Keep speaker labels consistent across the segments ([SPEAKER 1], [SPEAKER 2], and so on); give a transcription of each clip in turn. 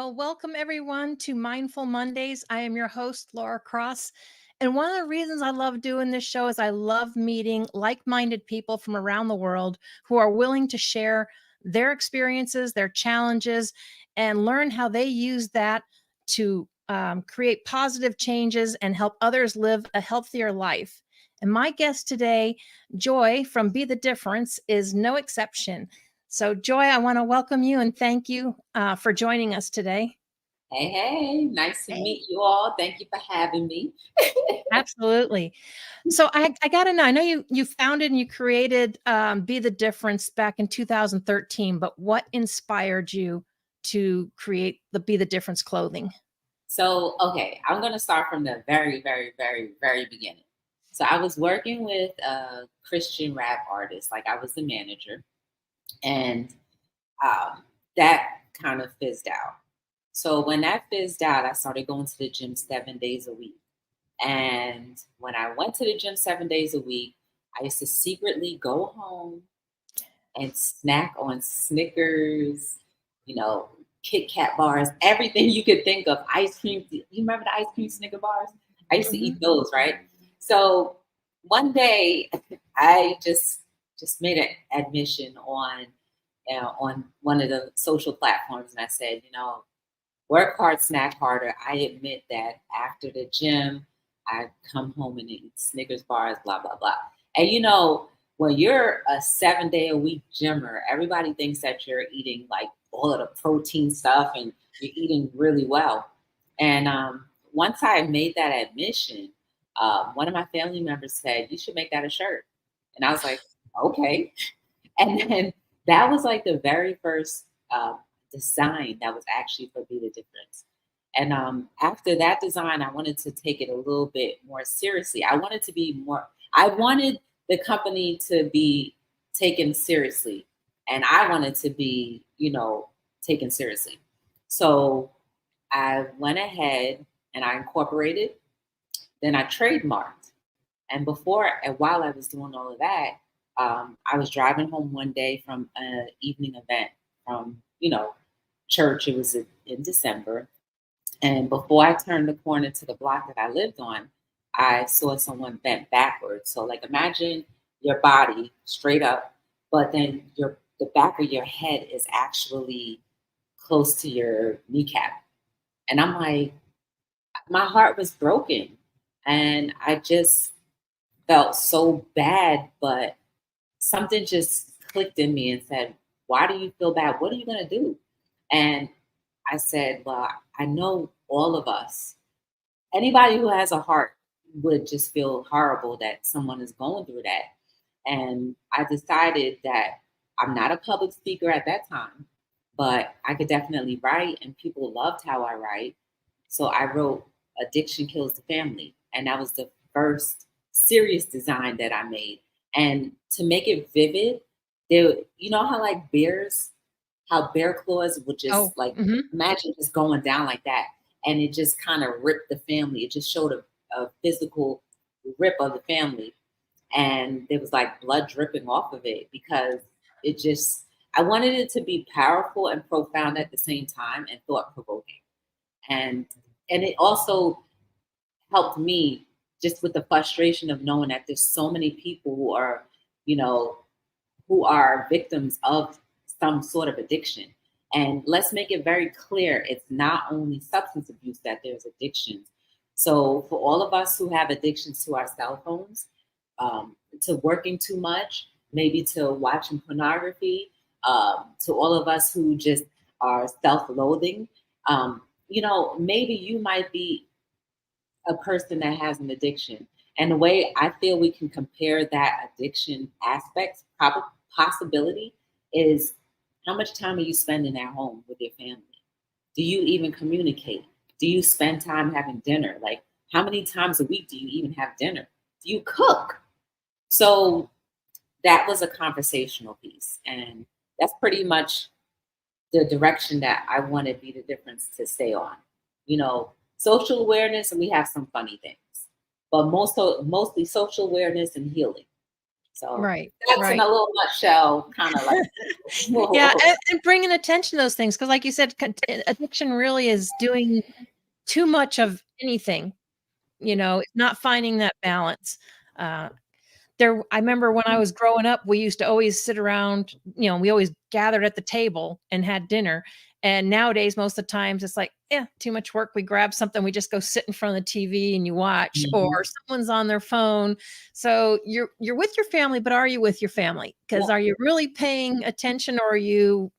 [SPEAKER 1] Well, welcome everyone to Mindful Mondays. I am your host, Laura Cross. And one of the reasons I love doing this show is I love meeting like minded people from around the world who are willing to share their experiences, their challenges, and learn how they use that to create positive changes and help others live a healthier life. And my guest today, Joy from Be the Difference, is no exception. So, Joy, I want to welcome you and thank you for joining us today.
[SPEAKER 2] Hey, nice to
[SPEAKER 1] Hey.
[SPEAKER 2] meet you all. Thank you for having me.
[SPEAKER 1] Absolutely. So, I got to know. I know you founded and you created Be the Difference back in 2013. But what inspired you to create the Be the Difference clothing?
[SPEAKER 2] Okay, I'm going to start from the very, very, very, very beginning. So, I was working with a Christian rap artist, like I was the manager, and um, that kind of fizzed out. So, when that fizzed out, I started going to the gym 7 days a week. And when I went to the gym 7 days a week, I used to secretly go home and snack on Snickers, you know, Kit Kat bars, everything you could think of. Ice cream. You remember the ice cream Snicker bars? I used to eat
[SPEAKER 1] Mhm.
[SPEAKER 2] those, right? So one day, I just made an admission on one of the social platforms, and I said, work hard, snack harder. I admit that after the gym, I come home and eat Snickers bars, blah, blah, blah. And when you're a 7 day a week gymmer, everybody thinks that you're eating like all of the protein stuff and you're eating really well. And once I made that admission, one of my family members said, "You should make that a shirt." And I was like, okay. And then that was like the very first design that was actually for Be the Difference. And after that design, I wanted to take it a little bit more seriously. I wanted the company to be taken seriously. And I wanted to be, taken seriously. So I went ahead and I incorporated, then I trademarked. And while I was doing all of that, I was driving home one day from an evening event from, church. It was in December. And before I turned the corner to the block that I lived on, I saw someone bent backwards. So like imagine your body straight up, but then the back of your head is actually close to your kneecap. And I'm like, my heart was broken. And I just felt so bad, but something just clicked in me and said, "Why do you feel bad? What are you going to do?" And I said, "Well, I know all of us, anybody who has a heart would just feel horrible that someone is going through that." And I decided that I'm not a public speaker at that time, but I could definitely write, and people loved how I write. So I wrote Addiction Kills the Family. And that was the first serious design that I made. And to make it vivid, you know how like how bear claws would
[SPEAKER 1] Oh,
[SPEAKER 2] just like
[SPEAKER 1] mhm.
[SPEAKER 2] imagine just going down like that. And it just kind of ripped the family. It just showed a physical rip of the family. And there was like blood dripping off of it because it just, I wanted it to be powerful and profound at the same time and thought provoking. And it also helped me just with the frustration of knowing that there's so many people you know, who are victims of some sort of addiction. And let's make it very clear, it's not only substance abuse that there's addictions. So for all of us who have addictions to our cell phones, to working too much, maybe to watching pornography, to all of us who just are self-loathing, maybe you might be a person that has an addiction. And the way I feel we can compare that addiction aspect, possibility, is how much time are you spending at home with your family? Do you even communicate? Do you spend time having dinner? Like, how many times a week do you even have dinner? Do you cook? So that was a conversational piece. And that's pretty much the direction that I want to Be the Difference to stay on. Social awareness, and we have some funny things, but mostly social awareness and healing. So
[SPEAKER 1] Right.
[SPEAKER 2] that's in a
[SPEAKER 1] Right.
[SPEAKER 2] little nutshell, kind of like,
[SPEAKER 1] Yeah,
[SPEAKER 2] whoa.
[SPEAKER 1] and bringing attention to those things, because like you said, addiction really is doing too much of anything, it's not finding that balance. Uh, I remember when I was growing up, we used to always sit around, we always gathered at the table and had dinner. And nowadays, most of the times it's like, yeah, too much work. We grab something, we just go sit in front of the TV and you watch, or
[SPEAKER 2] Mhm.
[SPEAKER 1] someone's on their phone. So you're with your family, but are you with your family? Because
[SPEAKER 2] Yep,
[SPEAKER 1] are you really paying attention, or are you,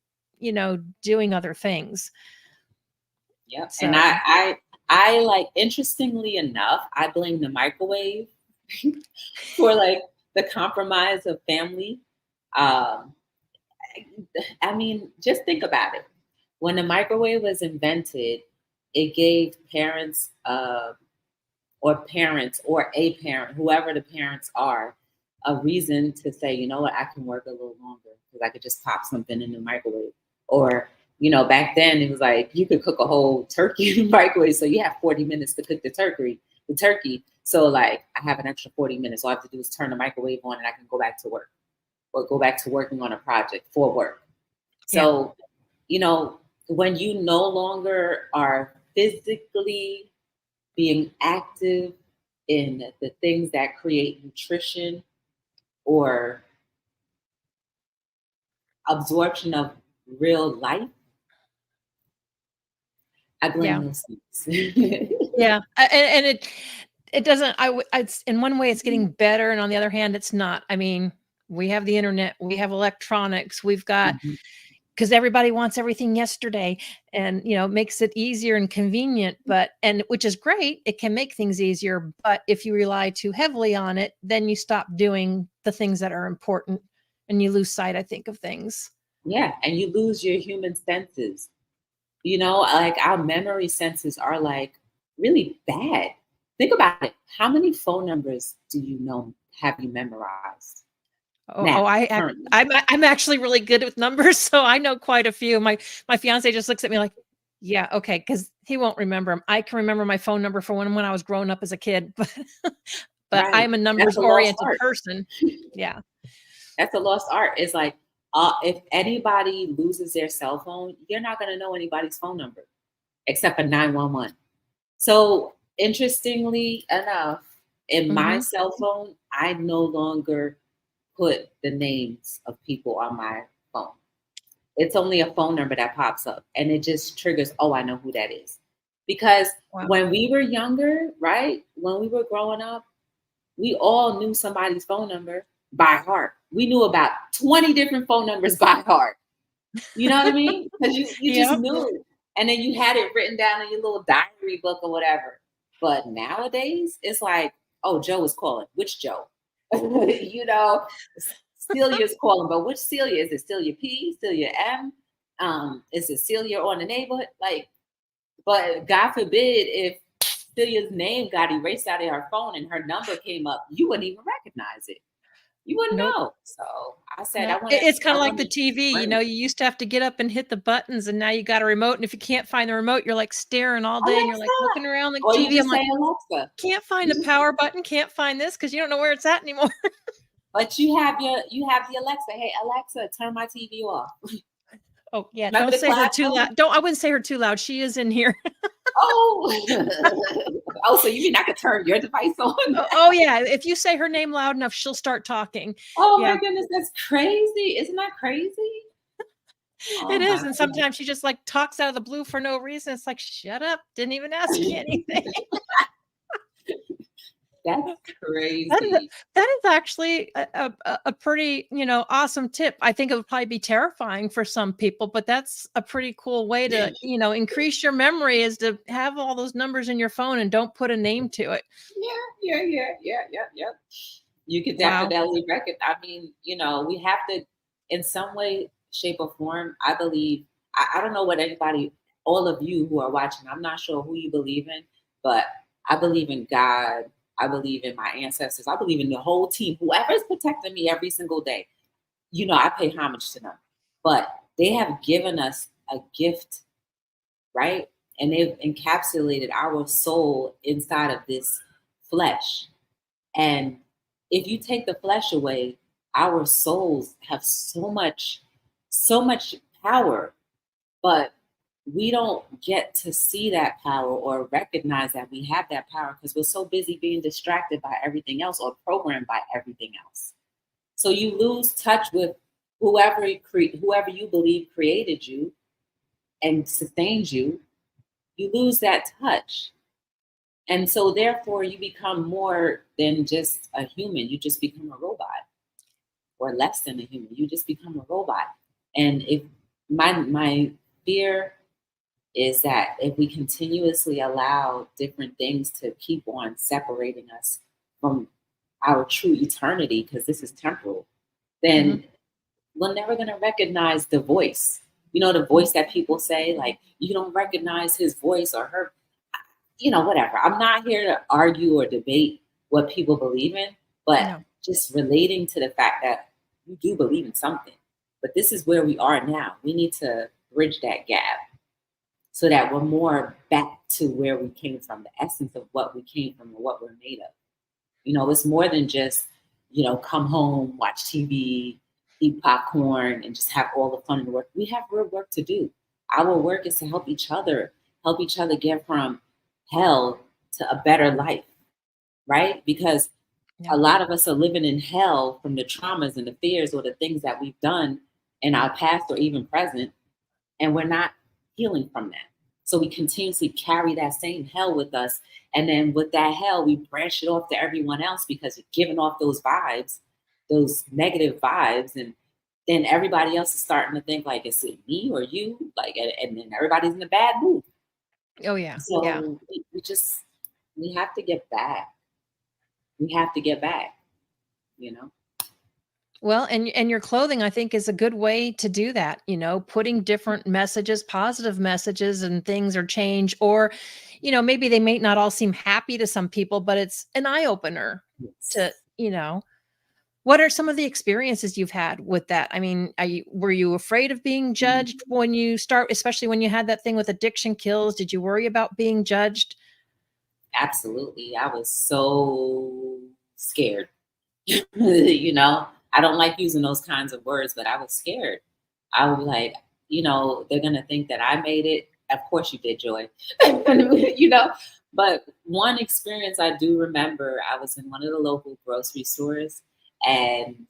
[SPEAKER 1] doing other things?
[SPEAKER 2] yep. And
[SPEAKER 1] So
[SPEAKER 2] I like, interestingly enough, I blame the microwave for like the compromise of family. Um, I mean, just think about it. When the microwave was invented, it gave parents or a parent, whoever the parents are, a reason to say, you know what, I can work a little longer because I could just pop something in the microwave. Or, back then it was like you could cook a whole turkey in the microwave, so you have 40 minutes to cook the turkey. So like I have an extra 40 minutes. All I have to do is turn the microwave on and I can go back to work or go back to working on a project for work.
[SPEAKER 1] yeah,
[SPEAKER 2] So, when you no longer are physically being active in the things that create nutrition or absorption of real life, I blame
[SPEAKER 1] yeah.
[SPEAKER 2] those things.
[SPEAKER 1] Yeah, and it doesn't it's in one way it's getting better, and on the other hand it's not. I mean, we have the internet, we have electronics, we've got,
[SPEAKER 2] Mhm.
[SPEAKER 1] because everybody wants everything yesterday, and it makes it easier and convenient, but and which is great, it can make things easier, but if you rely too heavily on it, then you stop doing the things that are important, and you lose sight, I think, of things.
[SPEAKER 2] Yeah, and you lose your human senses. Like our memory senses are like really bad. Think about it. How many phone numbers do you know have you memorized
[SPEAKER 1] Oh,
[SPEAKER 2] now, currently?
[SPEAKER 1] I'm actually really good with numbers, so I know quite a few. My fiancé just looks at me like, "Yeah, okay," because he won't remember 'em. I can remember my phone number for when I was growing up as a kid, but
[SPEAKER 2] Right.
[SPEAKER 1] I'm a
[SPEAKER 2] That's a lost
[SPEAKER 1] numbers-oriented
[SPEAKER 2] art.
[SPEAKER 1] person. Yeah.
[SPEAKER 2] That's a lost art. It's like if anybody loses their cell phone, you're not going to know anybody's phone number except for 911. So, interestingly enough, in my
[SPEAKER 1] Mhm.
[SPEAKER 2] cell phone, I no longer put the names of people on my phone. It's only a phone number that pops up and it just triggers, oh, I know who that is. Because
[SPEAKER 1] Wow.
[SPEAKER 2] when we were younger, right? When we were growing up, we all knew somebody's phone number by heart. We knew about 20 different phone numbers by heart. You know what I mean? Because you just
[SPEAKER 1] Yep.
[SPEAKER 2] knew. And then you had it written down in your little diary book or whatever. But nowadays, it's like, oh, Joe is calling. Which Joe? Celia's calling, but which Celia? Is it Celia P, Celia M? Is it Celia on the neighborhood? Like, but God forbid if Celia's name got erased out of her phone and her number came up, you wouldn't even recognize it. You wouldn't
[SPEAKER 1] Nope.
[SPEAKER 2] know. So I said,
[SPEAKER 1] No.
[SPEAKER 2] I want to,
[SPEAKER 1] It's
[SPEAKER 2] I
[SPEAKER 1] kinda like
[SPEAKER 2] want
[SPEAKER 1] the
[SPEAKER 2] to
[SPEAKER 1] TV,
[SPEAKER 2] bring
[SPEAKER 1] you used to have to get up and hit the buttons, and now you got a remote, and if you can't find the remote, you're, like, staring all day, and you're, like,
[SPEAKER 2] Alexa,
[SPEAKER 1] looking around the
[SPEAKER 2] or you
[SPEAKER 1] TV. I'm
[SPEAKER 2] just
[SPEAKER 1] like,
[SPEAKER 2] say Alexa.
[SPEAKER 1] "Can't find the power button, can't find this because you don't know where it's at anymore."
[SPEAKER 2] But you have the Alexa. Hey Alexa, turn my TV off.
[SPEAKER 1] Oh, yeah,
[SPEAKER 2] Remember
[SPEAKER 1] don't
[SPEAKER 2] the
[SPEAKER 1] say her too
[SPEAKER 2] classroom?
[SPEAKER 1] loud. Don't I wouldn't say her too loud, she is in here.
[SPEAKER 2] Oh, oh, so you mean I could turn your device on?
[SPEAKER 1] Oh, yeah, if you say her name loud enough, she'll start talking.
[SPEAKER 2] Oh
[SPEAKER 1] Yeah,
[SPEAKER 2] my goodness, that's crazy. Isn't that crazy?
[SPEAKER 1] it
[SPEAKER 2] Oh
[SPEAKER 1] is,
[SPEAKER 2] my
[SPEAKER 1] and
[SPEAKER 2] goodness.
[SPEAKER 1] sometimes she just, like, talks out of the blue for no reason. It's like, "Shut up, didn't even ask me anything."
[SPEAKER 2] That's
[SPEAKER 1] That is
[SPEAKER 2] crazy.
[SPEAKER 1] that is actually a pretty, awesome tip. I think it would probably be terrifying for some people, but that's a pretty cool way to, increase your memory, is to have all those numbers in your phone and don't put a name to it.
[SPEAKER 2] Yeah. You could
[SPEAKER 1] Wow.
[SPEAKER 2] definitely reckon. I mean, we have to, in some way, shape, or form. I believe. I don't know what anybody, all of you who are watching. I'm not sure who you believe in, but I believe in God. I believe in my ancestors. I believe in the whole team. Whoever's protecting me every single day. I pay homage to them. But they have given us a gift, right? And they've encapsulated our soul inside of this flesh. And if you take the flesh away, our souls have so much power, but we don't get to see that power or recognize that we have that power because we're so busy being distracted by everything else or programmed by everything else. So you lose touch with whoever you believe created you and sustains you. You lose that touch. And so therefore you become more than just a human. You just become a robot, or less than a human. You just become a robot. And if my fear is that if we continuously allow different things to keep on separating us from our true eternity, because this is temporal, then we're never going to recognize the voice. You know, the voice that people say, like, you don't recognize his voice or her, whatever. I'm not here to argue or debate what people believe in, but
[SPEAKER 1] No.
[SPEAKER 2] just relating to the fact that you do believe in something. But this is where we are now. We need to bridge that gap so that we're more back to where we came from, the essence of what we came from and what we're made of. It's more than just, come home, watch TV, eat popcorn, and just have all the fun and work. We have real work to do. Our work is to help each other get from hell to a better life, right? Because
[SPEAKER 1] Yeah.
[SPEAKER 2] a lot of us are living in hell from the traumas and the fears or the things that we've done in our past or even present, and we're not healing from that. So we continuously carry that same hell with us. And then with that hell, we branch it off to everyone else because you're giving off those vibes, those negative vibes. And then everybody else is starting to think like, is it me or you? Like, and then everybody's in a bad mood.
[SPEAKER 1] Oh yeah. Yeah.
[SPEAKER 2] So we have to get back. We have to get back, you know?
[SPEAKER 1] Well, and your clothing, I think, is a good way to do that, putting different messages, positive messages and things or change, or, maybe they may not all seem happy to some people, but it's an eye opener to,
[SPEAKER 2] Yes.
[SPEAKER 1] what are some of the experiences you've had with that? I mean, were you afraid of being judged when you start, especially when you had that thing with addiction kills? Did you worry about being judged?
[SPEAKER 2] Absolutely. I was so scared. I don't like using those kinds of words, but I was scared. I was like, they're going to think that I made it. Of course you did, Joy. you know, but one experience I do remember, I was in one of the local grocery stores, and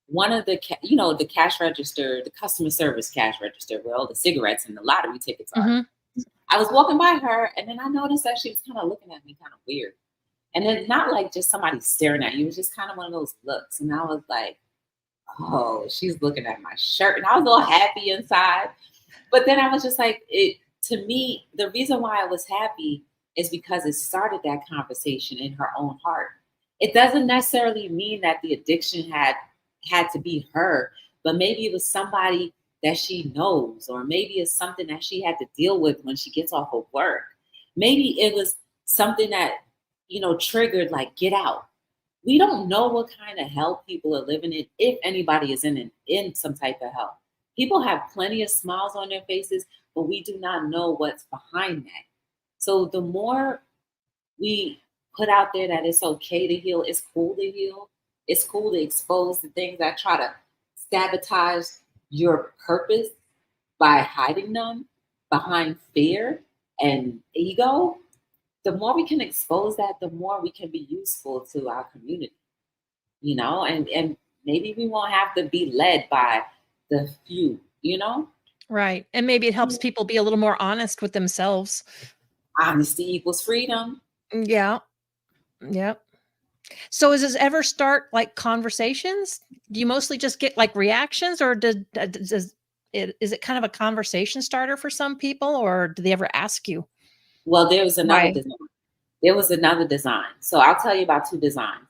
[SPEAKER 2] one of the, the cash register, the customer service cash register where all the cigarettes and the lottery tickets are.
[SPEAKER 1] Mhm.
[SPEAKER 2] I was walking by her, and then I noticed that she was kind of looking at me kind of weird. And then not like just somebody staring at you, it was just kind of one of those looks. And I was like, oh, she's looking at my shirt. And I was all happy inside. But then I was just like, to me, the reason why I was happy is because it started that conversation in her own heart. It doesn't necessarily mean that the addiction had to be her, but maybe it was somebody that she knows, or maybe it's something that she had to deal with when she gets off of work. Maybe it was something that, triggered like get out. We don't know what kind of hell people are living in, if anybody is in some type of hell. People have plenty of smiles on their faces, but we do not know what's behind that. So the more we put out there that it's okay to heal, it's cool to heal, it's cool to expose the things that try to sabotage your purpose by hiding them behind fear and ego. The more we can expose that, the more we can be useful to our community, and maybe we won't have to be led by the few.
[SPEAKER 1] Right. And maybe it helps people be a little more honest with themselves.
[SPEAKER 2] Honesty equals freedom.
[SPEAKER 1] Yeah. Yeah. So does this ever start like conversations? Do you mostly just get like reactions, or is it kind of a conversation starter for some people, or do they ever ask you
[SPEAKER 2] Well, there was another
[SPEAKER 1] why?
[SPEAKER 2] design. There was another design. So I'll tell you about two designs.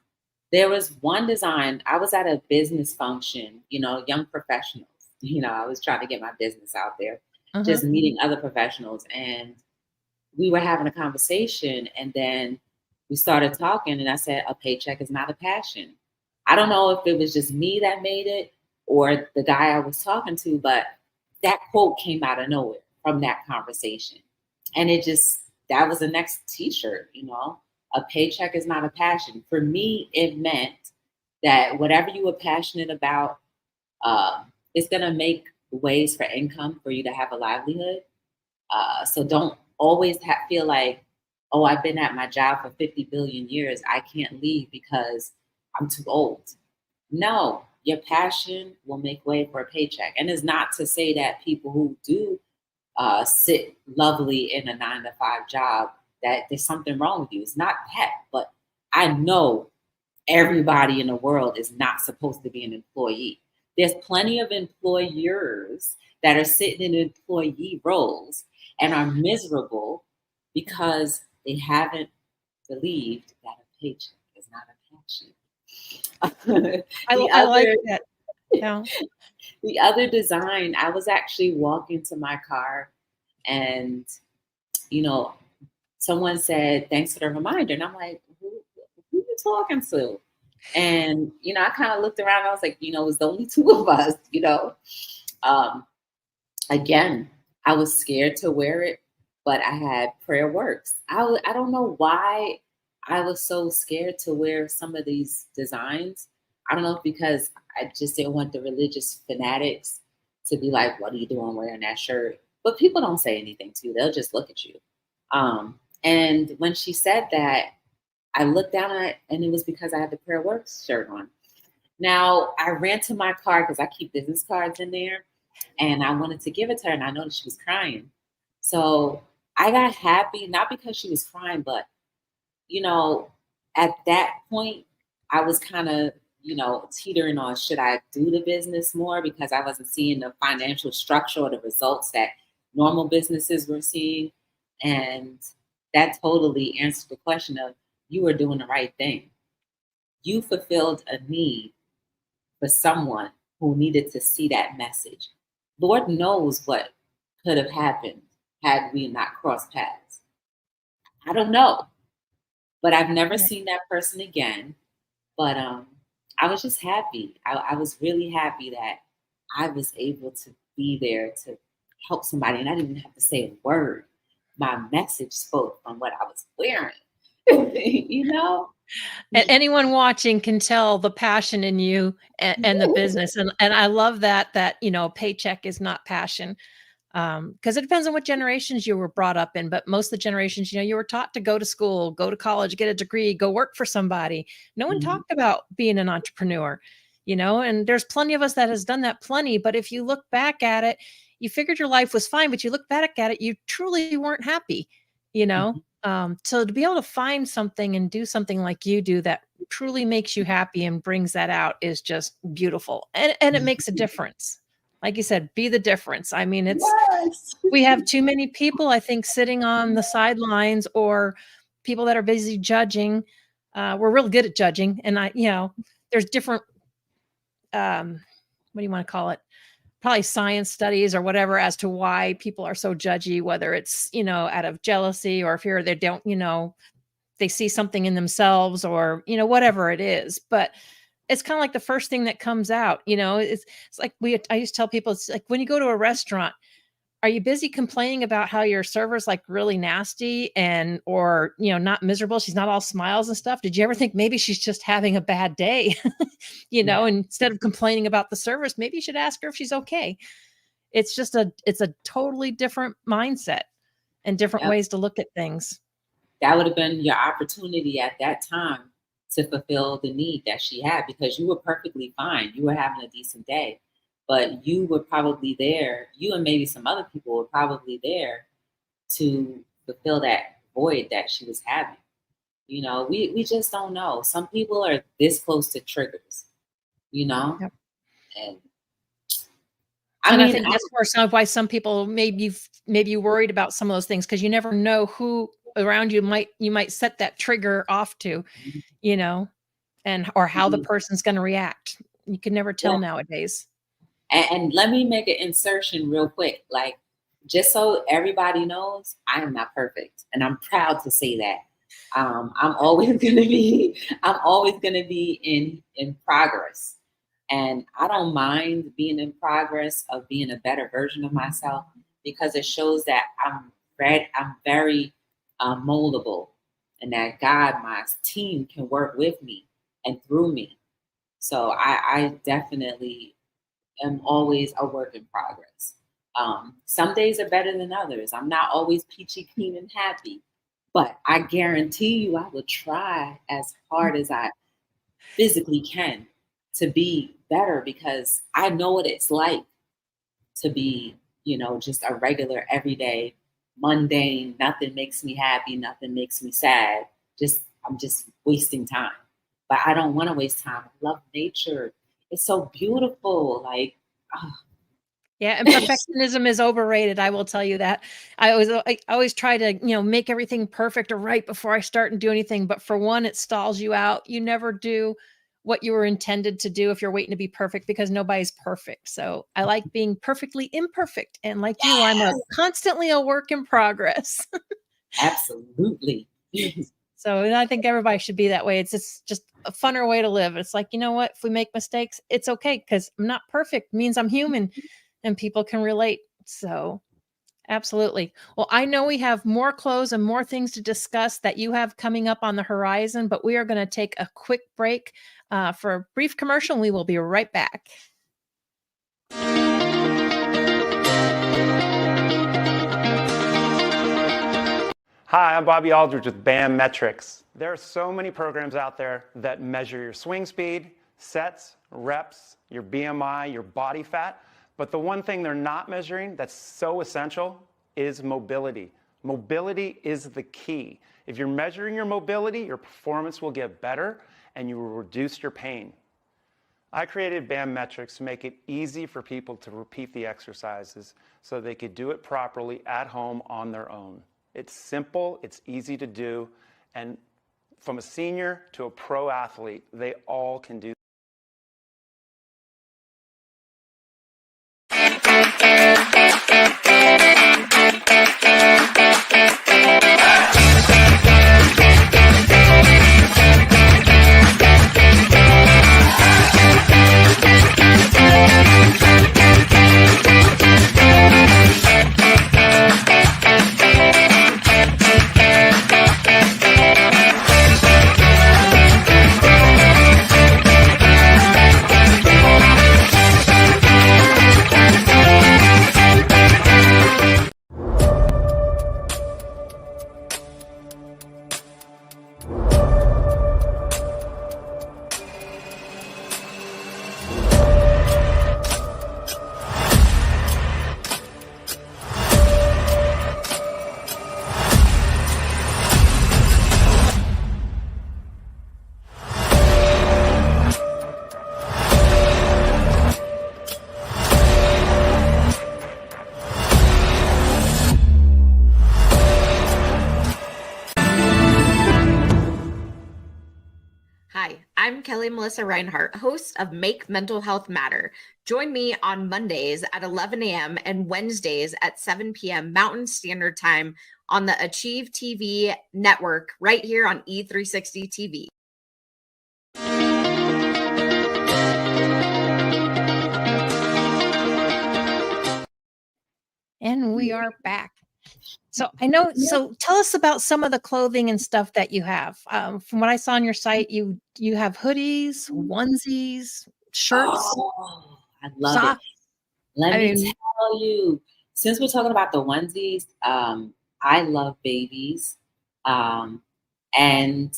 [SPEAKER 2] There was one design, I was at a business function, young professionals. I was trying to get my business out there,
[SPEAKER 1] Uh-huh.
[SPEAKER 2] just meeting other professionals. And we were having a conversation, and then we started talking, and I said, a paycheck is not a passion. I don't know if it was just me that made it or the guy I was talking to, but that quote came out of nowhere from that conversation. And that was the next t-shirt, a paycheck is not a passion. For me, it meant that whatever you are passionate about, it's going to make ways for income for you to have a livelihood. So don't always feel like, oh, I've been at my job for 50 billion years. I can't leave because I'm too old. No, your passion will make way for a paycheck. And it's not to say that people who do sit lovely in a 9 to 5 job, that there's something wrong with you. It's not that. But I know everybody in the world is not supposed to be an employee. There's plenty of employers that are sitting in employee roles and are miserable because they haven't believed that a paycheck is not a passion. the
[SPEAKER 1] I like
[SPEAKER 2] other
[SPEAKER 1] that. Yeah.
[SPEAKER 2] the other design, I was actually walking to my car and you know, someone said, thanks for the reminder. And I'm like, who you talking to? And, I kind of looked around. I was like, it was only two of us. Um, Again, I was scared to wear it, but I had prayer works. I don't know why I was so scared to wear some of these designs. I don't know if because I just didn't want the religious fanatics to be like, what are you doing wearing that shirt? But people don't say anything to you. They'll just look at you. And when she said that, I looked down at it and it was because I had the prayer works shirt on. Now I ran to my car because I keep business cards in there and I wanted to give it to her and I noticed she was crying. So I got happy, not because she was crying, but you know, at that point I was kind of, teetering on should I do the business more because I wasn't seeing the financial structure or the results that normal businesses were seeing. And that totally answered the question of you were doing the right thing. You fulfilled a need for someone who needed to see that message. Lord knows what could have happened had we not crossed paths. I don't know, but I've never
[SPEAKER 1] Right.
[SPEAKER 2] seen that person again. But I was just happy. I was really happy that I was able to be there to help somebody, and I didn't even have to say a word. My message spoke from what I was wearing. you know?
[SPEAKER 1] Anyone watching can tell the passion in you and the business, and I love that paycheck is not passion. Because it depends on what generations you were brought up in, but most of the generations, you were taught to go to school, go to college, get a degree, go work for somebody. No one
[SPEAKER 2] Mhm,
[SPEAKER 1] talked about being an entrepreneur, and there's plenty of us that has done that plenty. But if you look back at it, you figured your life was fine, but you look back at it, you truly weren't happy, you know?
[SPEAKER 2] mhm.
[SPEAKER 1] So to be able to find something and do something like you do that truly makes you happy and brings that out is just beautiful. And it makes a difference. Like you said, be the difference. I mean,
[SPEAKER 2] Yes.
[SPEAKER 1] we have too many people, I think, sitting on the sidelines or people that are busy judging. We're real good at judging, and there's different, what do you want to call it? Probably science studies or whatever as to why people are so judgy, whether it's out of jealousy or fear they don't, they see something in themselves or whatever it is. But it's kind of like the first thing that comes out. It's like I used to tell people, it's like when you go to a restaurant, are you busy complaining about how your server's like really nasty and or not miserable? She's not all smiles and stuff. Did you ever think maybe she's just having a bad day?
[SPEAKER 2] Yeah.
[SPEAKER 1] And instead of complaining about the service, maybe you should ask her if she's okay. It's a totally different mindset and different
[SPEAKER 2] Yep.
[SPEAKER 1] ways to look at things.
[SPEAKER 2] That would have been your opportunity at that time to fulfill the need that she had because you were perfectly fine. You were having a decent day, but you were probably there. You and maybe some other people were probably there to fulfill that void that she was having. We just don't know. Some people are this close to triggers, you know?
[SPEAKER 1] Yep.
[SPEAKER 2] And I
[SPEAKER 1] And I
[SPEAKER 2] mean,
[SPEAKER 1] think that's why some people maybe worried about some of those things because you never know who around you might set that trigger off to, you know, and or how the person's going to react. You can never tell
[SPEAKER 2] yeah.
[SPEAKER 1] nowadays.
[SPEAKER 2] And let me make an insertion real quick. Like, just so everybody knows, I am not perfect. And I'm proud to say that. I'm always gonna be, I'm always gonna be in progress. And I don't mind being in progress of being a better version of myself because it shows that I'm very moldable and that God, my team can work with me and through me. So I definitely am always a work in progress. Some days are better than others. I'm not always peachy keen and happy, but I guarantee you I will try as hard as I physically can to be better because I know what it's like to be, just a regular, everyday, mundane, nothing makes me happy, nothing makes me sad. I'm just wasting time. But I don't want to waste time. I love nature. It's so beautiful. Like, ah,
[SPEAKER 1] Yeah, and perfectionism is overrated, I will tell you that. I always try to, make everything perfect or right before I start and do anything, but for one, it stalls you out. You never do what you were intended to do if you're waiting to be perfect because nobody's perfect. So, I like being perfectly imperfect, and like you, I'm a
[SPEAKER 2] yes,
[SPEAKER 1] constantly a work in progress.
[SPEAKER 2] absolutely.
[SPEAKER 1] So, and I think everybody should be that way. It's just a funner way to live. It's like, you know what? If we make mistakes, it's okay because I'm not perfect. It means I'm human and people can relate. So, absolutely. Well, I know we have more clothes and more things to discuss that you have coming up on the horizon, but we are going to take a quick break for a brief commercial and we will be right back.
[SPEAKER 3] Hi, I'm Bobby Aldridge with BAM Metrics. There are so many programs out there that measure your swing speed, sets, reps, your BMI, your body fat, but the one thing they're not measuring that's so essential is mobility. Mobility is the key. If you're measuring your mobility, your performance will get better and you will reduce your pain. I created BAM Metrics to make it easy for people to repeat the exercises so they could do it properly at home on their own. It's simple, it's easy to do, and from a senior to a pro athlete, they all can do.
[SPEAKER 4] Hi, I'm Kelly Melissa Reinhart, host of Make Mental Health Matter. Join me on Mondays at 11 a.m. and Wednesdays at 7 p.m. Mountain Standard Time on the Achieve TV network right here on E360 TV.
[SPEAKER 1] And we are back. So I know. So tell us about some of the clothing and stuff that you have. From what I saw on your site, you have hoodies, onesies, shirts,
[SPEAKER 2] Oh, I love it.
[SPEAKER 1] socks.
[SPEAKER 2] Let
[SPEAKER 1] I
[SPEAKER 2] me
[SPEAKER 1] mean,
[SPEAKER 2] tell you, since we're talking about the onesies, I love babies. Um, and,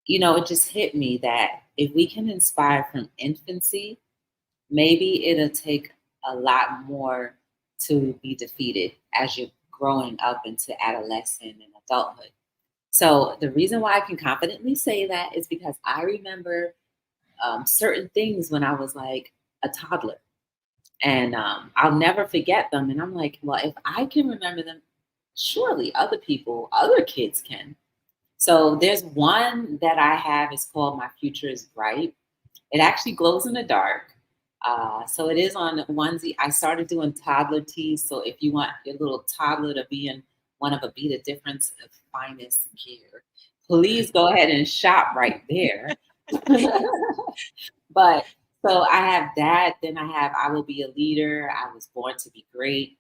[SPEAKER 2] it just hit me that if we can inspire from infancy, maybe it'll take a lot more to be defeated as you're growing up into adolescent and adulthood. So the reason why I can confidently say that is because I remember certain things when I was like a toddler. And I'll never forget them. And I'm like, well, if I can remember them, surely other kids can. So there's one that I have. It's called My Future is Bright. It actually glows in the dark. So it is on onesie. I started doing toddler tees. So if you want your little toddler to be in one of a Beat a Difference of finest gear, please go ahead and shop right there. But so I have that. Then I have I Will Be a Leader. I Was Born to Be Great.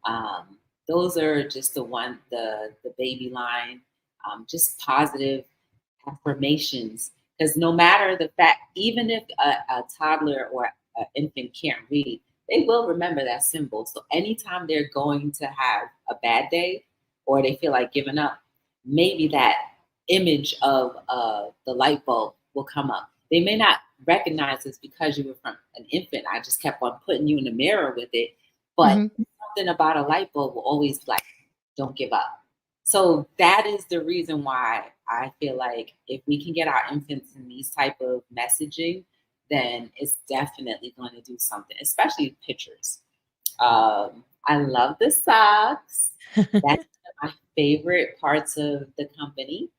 [SPEAKER 2] Um, those are just the baby line, just positive affirmations. Because no matter the fact, even if a toddler or an infant can't read, they will remember that symbol. So anytime they're going to have a bad day or they feel like giving up, maybe that image of the light bulb will come up. They may not recognize this because you were from an infant. I just kept on putting you in the mirror with it. But something about a light bulb will always be like, don't give up. So that is the reason why I feel like if we can get our infants in these type of messaging, then it's definitely going to do something, especially pictures. I love the socks. That's one of my favorite parts of the company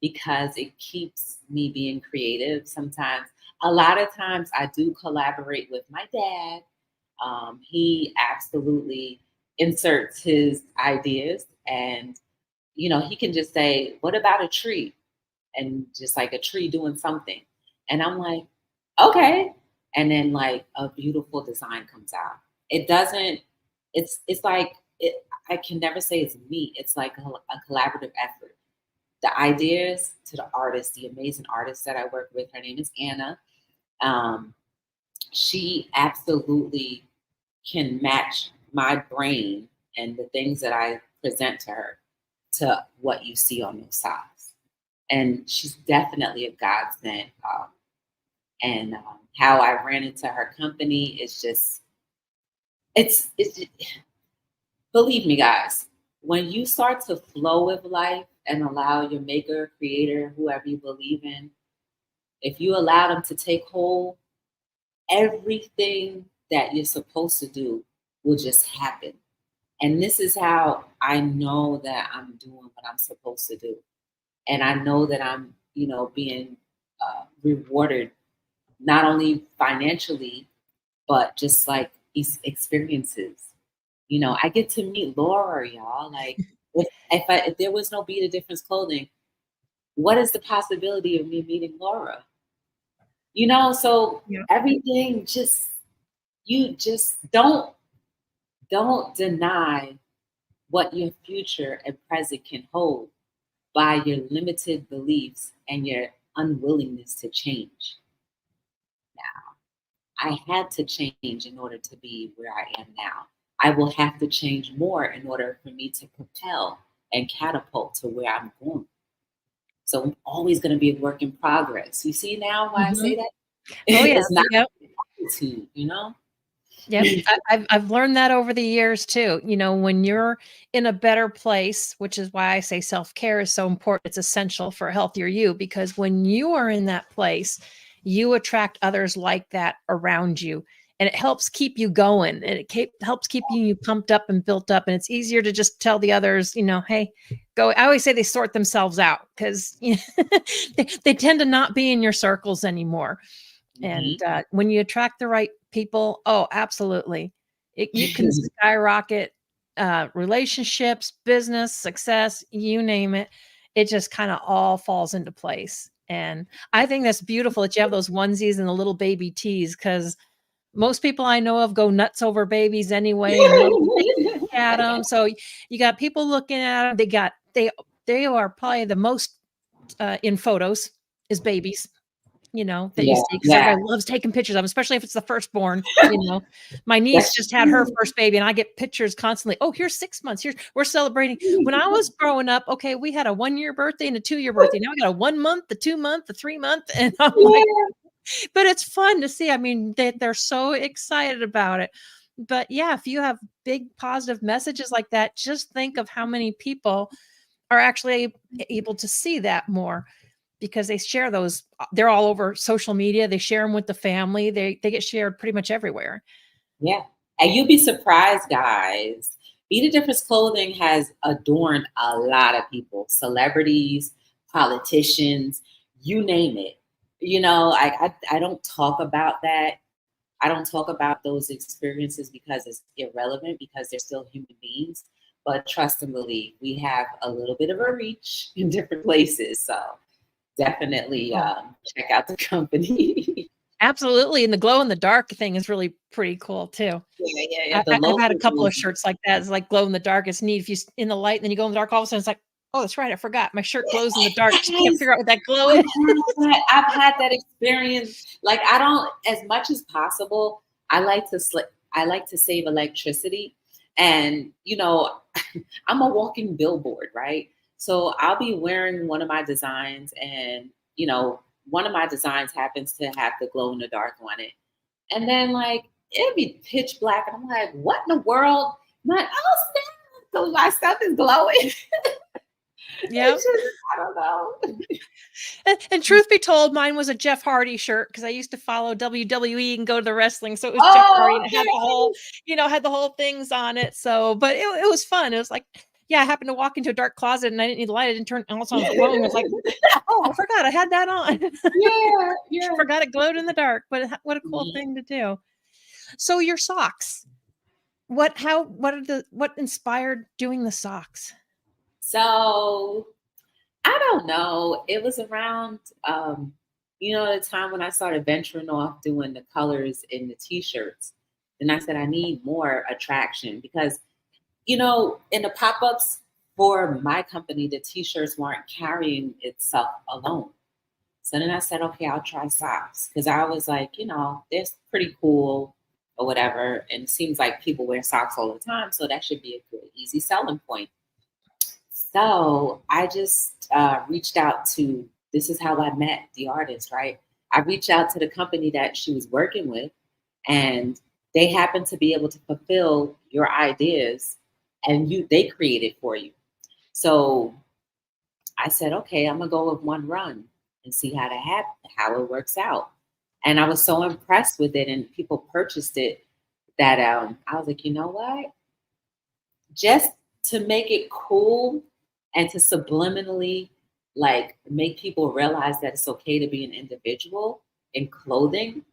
[SPEAKER 2] because it keeps me being creative. Sometimes, a lot of times I do collaborate with my dad. He absolutely inserts his ideas and he can just say, what about a tree? And just like a tree doing something. And I'm like, okay. And then like a beautiful design comes out. It doesn't, it's like, I can never say it's me. It's like a collaborative effort. The ideas to the artist, the amazing artist that I work with, her name is Anna. She absolutely can match my brain and the things that I present to her to what you see on those socks. And she's definitely a godsend. And how I ran into her company is just, it's believe me, guys, when you start to flow with life and allow your maker, creator, whoever you believe in, if you allow them to take hold, everything that you're supposed to do will just happen. And this is how I know that I'm doing what I'm supposed to do. And I know that I'm, being rewarded not only financially, but just like these experiences. I get to meet Laura, y'all. Like, if there was no Be the Difference clothing, what is the possibility of me meeting Laura? So everything you just don't deny what your future and present can hold by your limited beliefs and your unwillingness to change. Now, I had to change in order to be where I am now. I will have to change more in order for me to propel and catapult to where I'm going. So I'm always going to be a work in progress. You see now why I say that?
[SPEAKER 1] Oh, yeah.
[SPEAKER 2] It's not
[SPEAKER 1] Yep.
[SPEAKER 2] attitude,
[SPEAKER 1] Yep. I've learned that over the years too. When you're in a better place, which is why I say self-care is so important. It's essential for a healthier you, because when you are in that place, you attract others like that around you. And it helps keep you going, and it helps keep you pumped up and built up. And it's easier to just tell the others, hey, go. I always say they sort themselves out because they tend to not be in your circles anymore. And when you attract the right people, oh, absolutely. You can skyrocket relationships, business, success, you name it. It just kind of all falls into place. And I think that's beautiful that you have those onesies and the little baby tees, because most people I know of go nuts over babies anyway and love to look at them. So you got people looking at them. They are probably the most in photos is babies. That you see, because everybody loves taking pictures of them, especially if it's the firstborn. My niece just had her first baby, and I get pictures constantly. Oh, here's 6 months. We're celebrating. When I was growing up, okay, we had a 1-year birthday and a 2-year birthday. Now we got a 1 month, a 2 month, a 3 month, and I'm like, but it's fun to see. I mean, they're so excited about it. But yeah, if you have big positive messages like that, just think of how many people are actually able to see that more. Because they share those, they're all over social media. They share them with the family. They get shared pretty much everywhere.
[SPEAKER 2] Yeah. And you'd be surprised, guys. Be the Difference clothing has adorned a lot of people, celebrities, politicians, you name it. I don't talk about that. I don't talk about those experiences because it's irrelevant, because they're still human beings. But trust and believe, we have a little bit of a reach in different places. So definitely check out the company.
[SPEAKER 1] Absolutely. And the glow in the dark thing is really pretty cool too.
[SPEAKER 2] Yeah.
[SPEAKER 1] I've had a couple of shirts like that. It's like glow in the dark. It's neat. If you in the light and then you go in the dark, all of a sudden it's like, Oh, that's right. I forgot. My shirt glows in the dark. You can't
[SPEAKER 2] Yes.
[SPEAKER 1] figure out what that glow is.
[SPEAKER 2] I've had that experience. Like, I don't, as much as possible, I like to save electricity. And, I'm a walking billboard, right? So I'll be wearing one of my designs, and, one of my designs happens to have the glow in the dark on it. And then, like, it'd be pitch black. And I'm like, what in the world? I'm like, oh, snap. So my stuff is glowing.
[SPEAKER 1] Yeah.
[SPEAKER 2] It's just, I don't know.
[SPEAKER 1] And truth be told, mine was a Jeff Hardy shirt because I used to follow WWE and go to the wrestling. So it was Jeff Hardy and it had the whole, had the whole things on it. So, but it was fun. It was like, yeah, I happened to walk into a dark closet and I didn't need the light. I didn't turn, all of a sudden it was glowing. I was like, oh, I forgot I had that on.
[SPEAKER 2] Yeah.
[SPEAKER 1] Forgot it glowed in the dark, but what a cool
[SPEAKER 2] Mhm.
[SPEAKER 1] thing to do. So your socks, what inspired doing the socks?
[SPEAKER 2] So I don't know. It was around, the time when I started venturing off doing the colors in the t-shirts. And I said, I need more attraction because, in the pop-ups for my company, the t-shirts weren't carrying itself alone. So then I said, okay, I'll try socks. Because I was like, they're pretty cool or whatever. And it seems like people wear socks all the time. So that should be a good, easy selling point. So I just reached out to, this is how I met the artist, right? I reached out to the company that she was working with, and they happened to be able to fulfill your ideas, and they create it for you. So I said, okay, I'm gonna go with one run and see how it works out. And I was so impressed with it, and people purchased it that I was like, you know what? Just to make it cool and to subliminally like make people realize that it's okay to be an individual in clothing,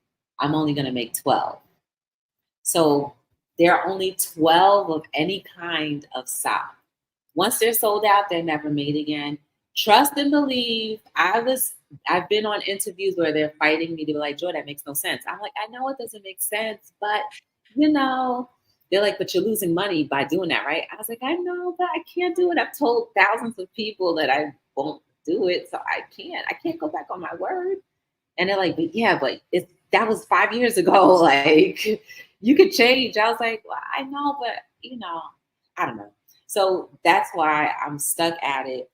[SPEAKER 2] I'm only going to make 12. So there are only 12 of any kind of sock. Once they're sold out, they're never made again. Trust and believe. I've been on interviews where they're fighting me to be like, Joy, that makes no sense. I'm like, I know it doesn't make sense, but they're like, but you're losing money by doing that, right? I was like, I know, but I can't do it. I've told thousands of people that I won't do it, so I can't go back on my word. And they're like, but yeah, but that was 5 years ago. Like, you could change. I was like, well, I know, but I don't know. So that's why I'm stuck at it,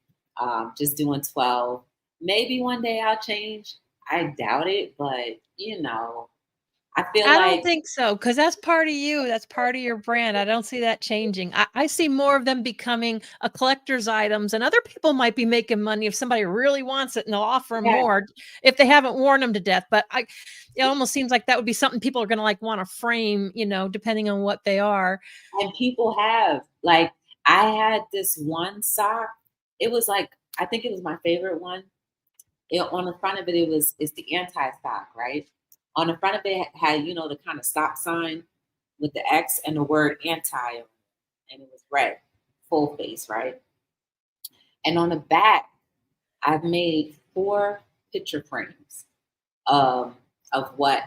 [SPEAKER 2] just doing 12. Maybe one day I'll change. I doubt it, but I feel
[SPEAKER 1] I
[SPEAKER 2] like
[SPEAKER 1] don't think so, because that's part of you. That's part of your brand. I don't see that changing. I see more of them becoming a collector's items, and other people might be making money if somebody really wants it and they'll offer them
[SPEAKER 2] yeah,
[SPEAKER 1] more if they haven't worn them to death. But it almost seems like that would be something people are going to like want to frame, depending on what they are.
[SPEAKER 2] and people have, like, I had this one sock. It was like, I think it was my favorite one. On the front of it, it's the anti-sock, right? On the front of it had, the kind of stop sign with the X and the word anti, and it was red, full face, right? And on the back, I've made 4 picture frames of what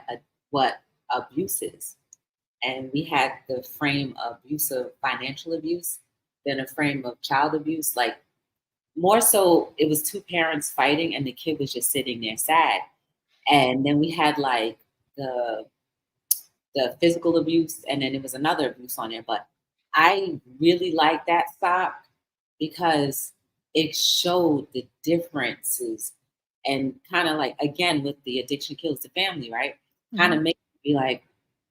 [SPEAKER 2] abuse is. And we had the frame of abuse of financial abuse, then a frame of child abuse. Like, more so, it was 2 parents fighting, and the kid was just sitting there sad. And then we had like the physical abuse, and then it was another abuse on there. But I really like that sock because it showed the differences, and kind of like, again, with the addiction kills the family, right? Kind of make me be like,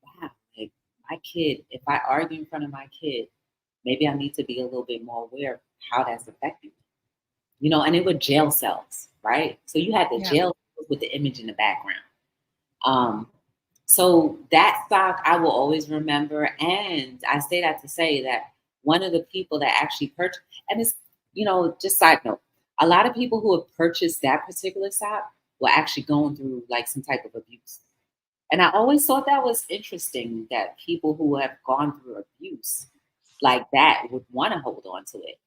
[SPEAKER 2] wow, like, my kid, if I argue in front of my kid, maybe I need to be a little bit more aware of how that's affecting me. And it was jail cells, right? So you had the jail cells with the image in the background. So that sock I will always remember. And I say that to say that one of the people that actually purchased, and it's, just side note, a lot of people who have purchased that particular sock were actually going through like some type of abuse. And I always thought that was interesting, that people who have gone through abuse like that would want to hold on to it.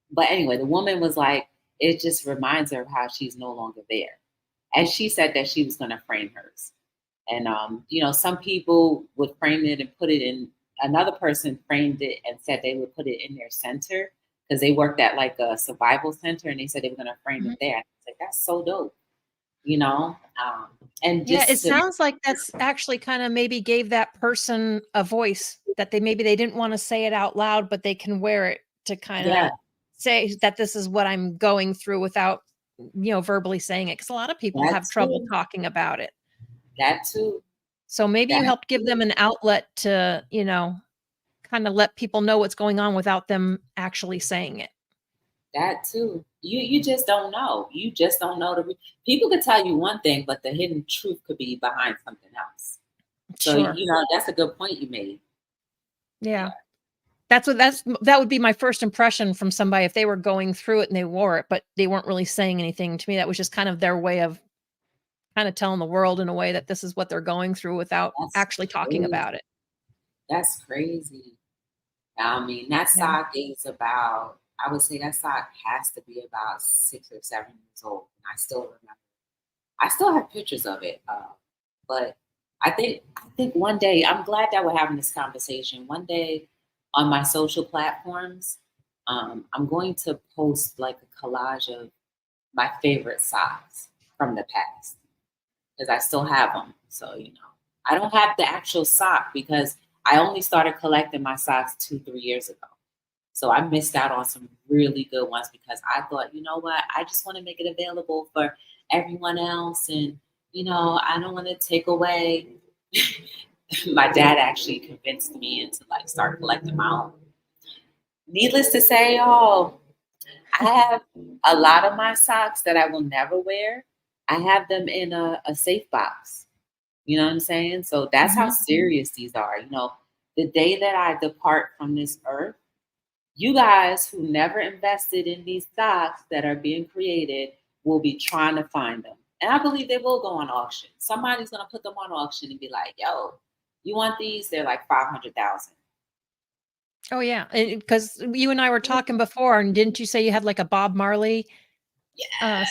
[SPEAKER 2] But anyway, the woman was like, it just reminds her of how she's no longer there. And she said that she was going to frame hers. And, some people would frame it and put it in, another person framed it and said they would put it in their center because they worked at like a survival center, and they said they were going to frame
[SPEAKER 1] Mhm.
[SPEAKER 2] it there. I was like, that's so dope, you know? And
[SPEAKER 1] Yeah, it
[SPEAKER 2] just to,
[SPEAKER 1] sounds like that's actually kind of maybe gave that person a voice that maybe they didn't want to say it out loud, but they can wear it to kind
[SPEAKER 2] yeah,
[SPEAKER 1] of say that this is what I'm going through without, verbally saying it. Because a lot of people
[SPEAKER 2] that
[SPEAKER 1] have trouble
[SPEAKER 2] too,
[SPEAKER 1] talking about it.
[SPEAKER 2] that too,
[SPEAKER 1] So maybe you
[SPEAKER 2] that
[SPEAKER 1] helped give them an outlet to, kind of let people know what's going on without them actually saying it.
[SPEAKER 2] That too. You just don't know. You just don't know. People could tell you one thing, but the hidden truth could be behind something else. So
[SPEAKER 1] Sure.
[SPEAKER 2] that's a good point you made.
[SPEAKER 1] Yeah. That would be my first impression from somebody if they were going through it and they wore it, but they weren't really saying anything to me. That was just kind of their way of kind of telling the world in a way that this is what they're going through without
[SPEAKER 2] That's
[SPEAKER 1] actually talking
[SPEAKER 2] crazy.
[SPEAKER 1] about it.
[SPEAKER 2] That's crazy. I mean, that
[SPEAKER 1] Yeah.
[SPEAKER 2] sock is about. I would say that sock has to be about 6 or 7 years old, and I still remember. I still have pictures of it, but I think one day I'm glad that we're having this conversation. One day on my social platforms, I'm going to post like a collage of my favorite socks from the past because I still have them. So I don't have the actual sock because I only started collecting my socks 2, 3 years ago. So I missed out on some really good ones because I thought, you know what, I just want to make it available for everyone else. And, I don't want to take away. My dad actually convinced me into like start collecting my own. Needless to say, I have a lot of my socks that I will never wear. I have them in a safe box. You know what I'm saying? So that's how
[SPEAKER 1] Mhm.
[SPEAKER 2] serious these are. The day that I depart from this earth, you guys who never invested in these stocks that are being created will be trying to find them. And I believe they will go on auction. Somebody's going to put them on auction and be like, yo, you want these? They're like 500,000.
[SPEAKER 1] Oh yeah, because you and I were talking before, and didn't you say you had like a Bob Marley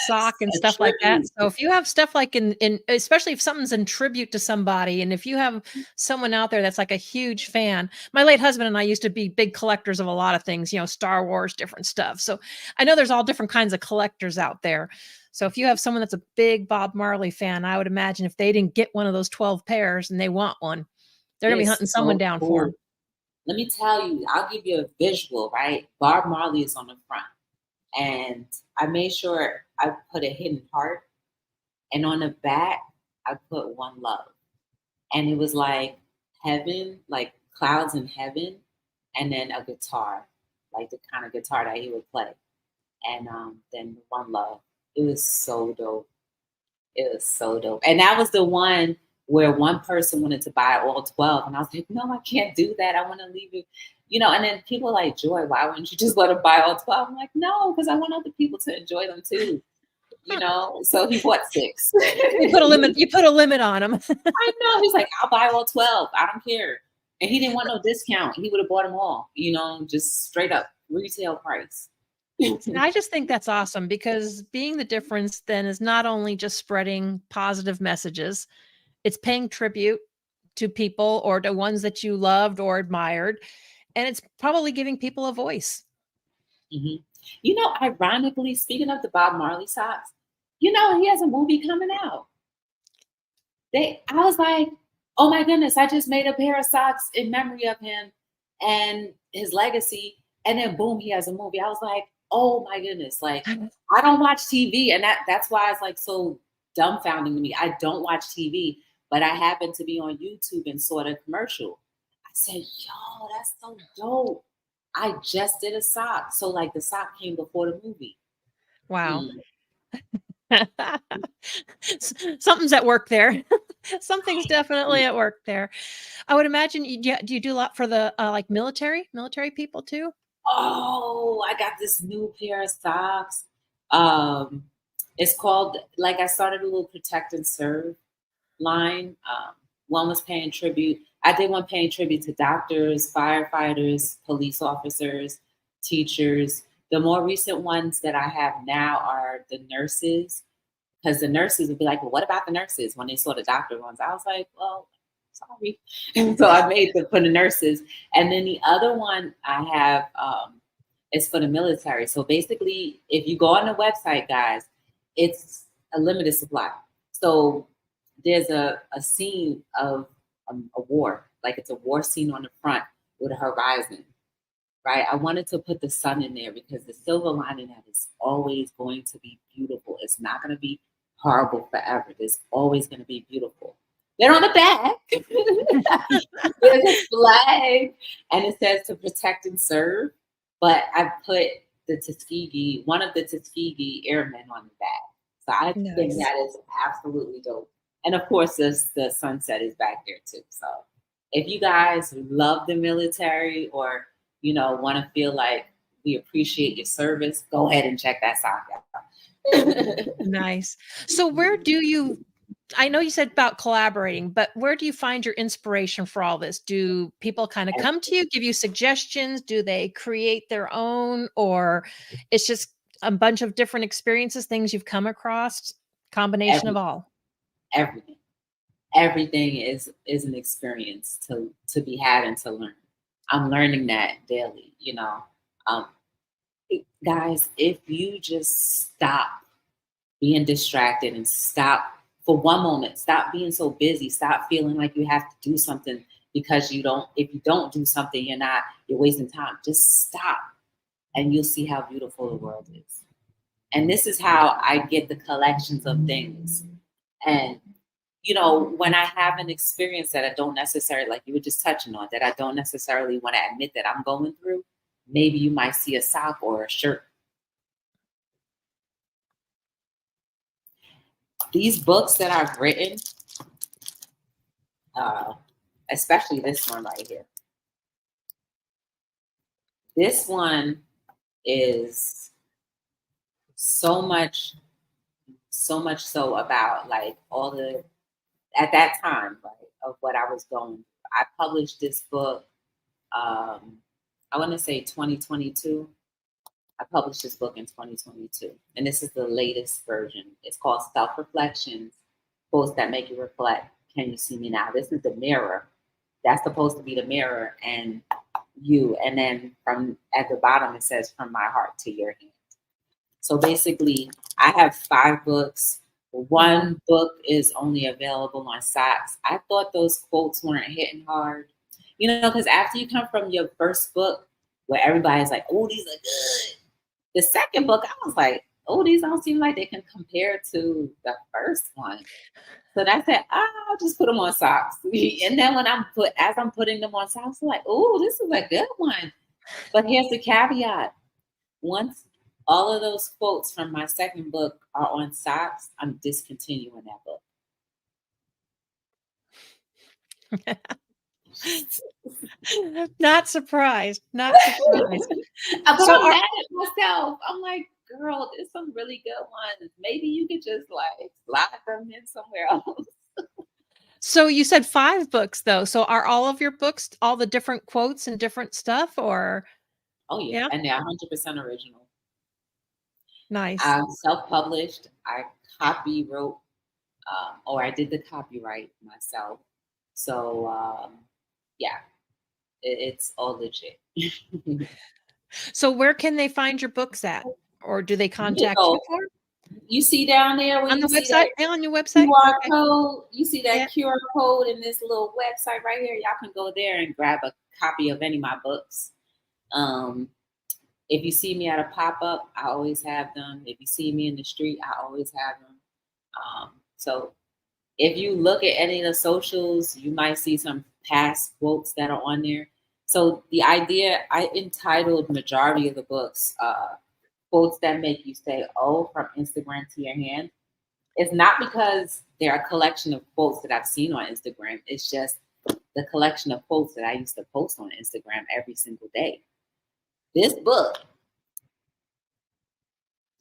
[SPEAKER 1] sock
[SPEAKER 2] Yes,
[SPEAKER 1] and
[SPEAKER 2] a
[SPEAKER 1] stuff like that?
[SPEAKER 2] tribute.
[SPEAKER 1] So if you have stuff like in especially if something's in tribute to somebody, and if you have someone out there that's like a huge fan, my late husband and I used to be big collectors of a lot of things, Star Wars, different stuff. So I know there's all different kinds of collectors out there. So if you have someone that's a big Bob Marley fan, I would imagine if they didn't get one of those 12 pairs and they want one, they're gonna be
[SPEAKER 2] It's
[SPEAKER 1] hunting someone
[SPEAKER 2] so
[SPEAKER 1] down for
[SPEAKER 2] cool.
[SPEAKER 1] them.
[SPEAKER 2] Let me tell you, I'll give you a visual, right? Bob Marley is on the front. And I made sure I put a hidden heart. And on the back, I put one love. And it was like heaven, like clouds in heaven, and then a guitar, like the kind of guitar that he would play. And then one love. It was so dope. It was so dope. And that was the one where one person wanted to buy all 12. And I was like, no, I can't do that. I want to leave it. And then people like, Joy, why wouldn't you just let him buy all 12? I'm like, no, because I want other people to enjoy them too. So he bought 6.
[SPEAKER 1] You put a limit. You put a limit on them.
[SPEAKER 2] I know. He's like, I'll buy all 12. I don't care. And he didn't want no discount. He would have bought them all, just straight up retail price.
[SPEAKER 1] I just think that's awesome because being the difference then is not only just spreading positive messages, it's paying tribute to people or to ones that you loved or admired, and it's probably giving people a voice.
[SPEAKER 2] Mhm. Ironically, speaking of the Bob Marley socks, he has a movie coming out. I was like, oh my goodness, I just made a pair of socks in memory of him and his legacy. And then boom, he has a movie. I was like, oh my goodness. Like, I don't watch TV. And that's why it's like so dumbfounding to me. I don't watch TV, but I happened to be on YouTube and saw the commercial. I said, yo, that's so dope. I just did a sock. So like the sock came before the movie.
[SPEAKER 1] Wow.
[SPEAKER 2] Mm.
[SPEAKER 1] Something's at work there. Something's definitely at work there. I would imagine do you do a lot for the like military people too?
[SPEAKER 2] Oh, I got this new pair of socks. Um, it's called, like, I started a little protect and serve line. One was paying tribute. I did one paying tribute to doctors, firefighters, police officers, teachers. The more recent ones that I have now are the nurses, because the nurses would be like, well, what about the nurses? When they saw the doctor ones, I was like, well, sorry. And so I made them for the nurses. And then the other one I have It's for the military. So basically, if you go on the website, guys, it's a limited supply. So there's a scene of a war, like it's a war scene on the front with a horizon, right? I wanted to put the sun in there because the silver lining that is always going to be beautiful. It's not going to be horrible forever. There's always going to be beautiful. Then on the back, there's a flag, and it says to protect and serve. But I put the Tuskegee, one of the Tuskegee Airmen on the back. So I think
[SPEAKER 1] Nice.
[SPEAKER 2] that is absolutely dope. And of course, the sunset is back there too. So if you guys love the military or, you know, want to feel like we appreciate your service, go ahead and check that sock out.
[SPEAKER 1] Nice. So where do you, I know you said about collaborating, but where do you find your inspiration for all this? Do people kind of come to you, give you suggestions? Do they create their own, or it's just a bunch of different experiences, things you've come across, combination of all?
[SPEAKER 2] Everything. Everything is an experience to be had and to learn. I'm learning that daily, you know. Guys, if you just stop being distracted and stop for one moment, stop being so busy, stop feeling like you have to do something because if you don't do something, you're wasting time. Just stop and you'll see how beautiful the world is. And this is how I get the collections of things. And you know, when I have an experience that I don't necessarily, like you were just touching on, that I don't necessarily want to admit that I'm going through, maybe you might see a sock or a shirt. These books that I've written, especially this one right here. This one is so much so about like all the, at that time, right, of what I was going through. I published this book, I want to say 2022. I published this book in 2022, and this is the latest version. It's called Self-Reflections, Quotes That Make You Reflect. Can you see me now? This is the mirror. That's supposed to be the mirror and you. And then from at the bottom, it says, from my heart to your hand. So basically, I have 5 books. One book is only available on Socks. I thought those quotes weren't hitting hard. You know, because after you come from your first book, where everybody's like, oh, these are good. The second book, I was like, oh, these don't seem like they can compare to the first one. So I said, I'll just put them on Socks. And then as I'm putting them on Socks, I'm like, oh, this is a good one. But here's the caveat. Once all of those quotes from my second book are on Socks, I'm discontinuing that book.
[SPEAKER 1] Not surprised. Not surprised.
[SPEAKER 2] But
[SPEAKER 1] So
[SPEAKER 2] I'm mad at myself. I'm like, girl, there's some really good ones. Maybe you could just like slide them in somewhere else.
[SPEAKER 1] So you said 5 books though. So are all of your books all the different quotes and different stuff, or?
[SPEAKER 2] Oh yeah,
[SPEAKER 1] Yeah.
[SPEAKER 2] and they're 100% original.
[SPEAKER 1] Nice.
[SPEAKER 2] I'm self-published. I wrote, or I did the copyright myself. So yeah, it's all legit.
[SPEAKER 1] So where can they find your books at? Or do they contact you for?
[SPEAKER 2] You see down there when
[SPEAKER 1] On the
[SPEAKER 2] you see
[SPEAKER 1] website?
[SPEAKER 2] that
[SPEAKER 1] Yeah, on your website?
[SPEAKER 2] QR
[SPEAKER 1] Okay.
[SPEAKER 2] code, you see that
[SPEAKER 1] Yeah.
[SPEAKER 2] QR code in this little website right here. Y'all can go there and grab a copy of any of my books. If you see me at a pop-up, I always have them. If you see me in the street, I always have them. So if you look at any of the socials, you might see some past quotes that are on there. So the idea, I entitled majority of the books, quotes that make you say, oh, from Instagram to your hand. It's not because they're a collection of quotes that I've seen on Instagram. It's just the collection of quotes that I used to post on Instagram every single day. This book,